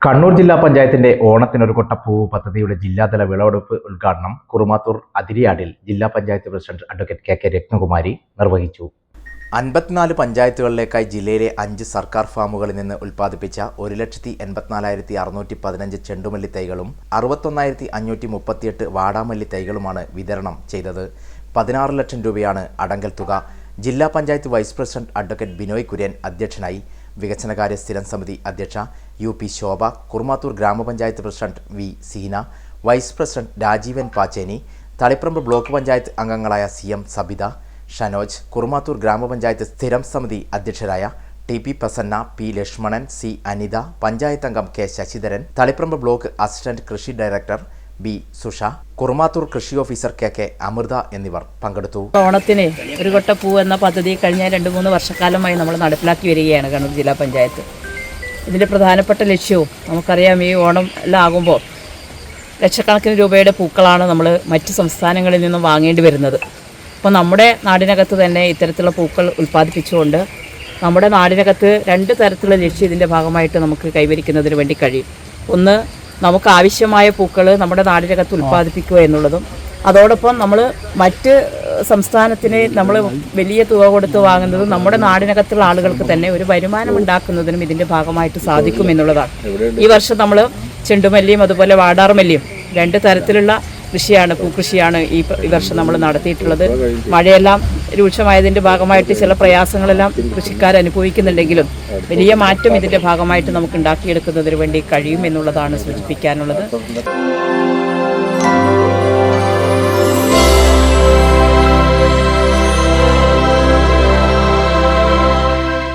കണ്ണൂർ ജില്ലാ പഞ്ചായത്തിന്റെ ഓണത്തിനൊരു കൊട്ടപ്പൂവ് പദ്ധതിയുടെ ജില്ലാതല വിളവെടുപ്പ് ഉദ്ഘാടനം കുറുമാത്തൂർ അതിരിയാടിൽ ജില്ലാ panchayat president advocate K Ratnakumari നിർവഹിച്ചു. 54 പഞ്ചായത്തുകളിലേക്കായി ജില്ലയിലെ 5 സർക്കാർ ഫാമുകളിൽ നിന്ന് ഉൽപ്പാദിപ്പിച്ച 1,84,615 ചെണ്ടുമല്ലി തൈകളും 61,538 വാടാമല്ലി തൈകളുമാണ് വിതരണം ചെയ്തത്. 16 ലക്ഷം രൂപയാണ് അടങ്കൽ തുക. ജില്ലാ panchayat vice president advocate Binoy Kurian അധ്യക്ഷനായി. വികസനകാര്യ സ്ഥിരം സമിതി അധ്യക്ഷ UP ശോഭ, കുറുമാത്തൂർ ഗ്രാമപഞ്ചായത്ത് president V Seena, vice president Rajeevan Pacheni, Taliparamba block panchayat അംഗങ്ങളായ CM സബിത, ഷനോജ്, കുറുമാത്തൂർ ഗ്രാമപഞ്ചായത്ത് സ്ഥിരം സമിതി അധ്യക്ഷരായ TP Prasanna, P Lakshmanan, C Anitha, panchayat അംഗം K Sasidharan, Taliparamba block assistant കൃഷി ഡയറക്ടർ B സുഷ, കുറുമാത്തൂർ കൃഷി ഓഫീസർ KK അമൃത എന്നിവർ പങ്കെടുത്തു. ഓണത്തിന് ഒരു കൊട്ട പൂ എന്ന പദ്ധതി കഴിഞ്ഞ 2-3 വർഷക്കാലമായി നമ്മൾ നടപ്പിലാക്കി വരികയാണ് കണ്ണൂർ ജില്ലാ പഞ്ചായത്ത്. ഇതിൻ്റെ പ്രധാനപ്പെട്ട ലക്ഷ്യവും നമുക്കറിയാം, ഈ ഓണം എല്ലാം ആകുമ്പോൾ ലക്ഷക്കണക്കിന് രൂപയുടെ പൂക്കളാണ് നമ്മൾ മറ്റ് സംസ്ഥാനങ്ങളിൽ നിന്നും വാങ്ങേണ്ടി വരുന്നത്. അപ്പോൾ നമ്മുടെ നാടിനകത്ത് തന്നെ ഇത്തരത്തിലുള്ള പൂക്കൾ ഉൽപ്പാദിപ്പിച്ചുകൊണ്ട് നമ്മുടെ നാടിനകത്ത് 2 തരത്തിലുള്ള ലക്ഷ്യം ഇതിൻ്റെ ഭാഗമായിട്ട് നമുക്ക് കൈവരിക്കുന്നതിന് വേണ്ടി കഴിയും. ഒന്ന്, നമുക്ക് ആവശ്യമായ പൂക്കൾ നമ്മുടെ നാടിനകത്ത് ഉൽപ്പാദിപ്പിക്കുക എന്നുള്ളതും, അതോടൊപ്പം നമ്മൾ മറ്റ് സംസ്ഥാനത്തിന് നമ്മൾ വലിയ തുക കൊടുത്ത് വാങ്ങുന്നതും നമ്മുടെ നാടിനകത്തുള്ള ആളുകൾക്ക് തന്നെ ഒരു വരുമാനം ഉണ്ടാക്കുന്നതിനും ഇതിൻ്റെ ഭാഗമായിട്ട് സാധിക്കും എന്നുള്ളതാണ്. ഈ വർഷം നമ്മൾ ചെണ്ടുമല്ലിയും അതുപോലെ വാടാർമല്ലിയും 2 തരത്തിലുള്ള കൃഷിയാണ്, പൂക്കൃഷിയാണ് ഈ വർഷം നമ്മൾ നടത്തിയിട്ടുള്ളത്. മഴയെല്ലാം രൂക്ഷമായതിൻ്റെ ഭാഗമായിട്ട് ചില പ്രയാസങ്ങളെല്ലാം കൃഷിക്കാർ അനുഭവിക്കുന്നുണ്ടെങ്കിലും വലിയ മാറ്റം ഇതിൻ്റെ ഭാഗമായിട്ട് നമുക്ക് ഉണ്ടാക്കിയെടുക്കുന്നതിന് വേണ്ടി കഴിയും എന്നുള്ളതാണ് സൂചിപ്പിക്കാനുള്ളത്.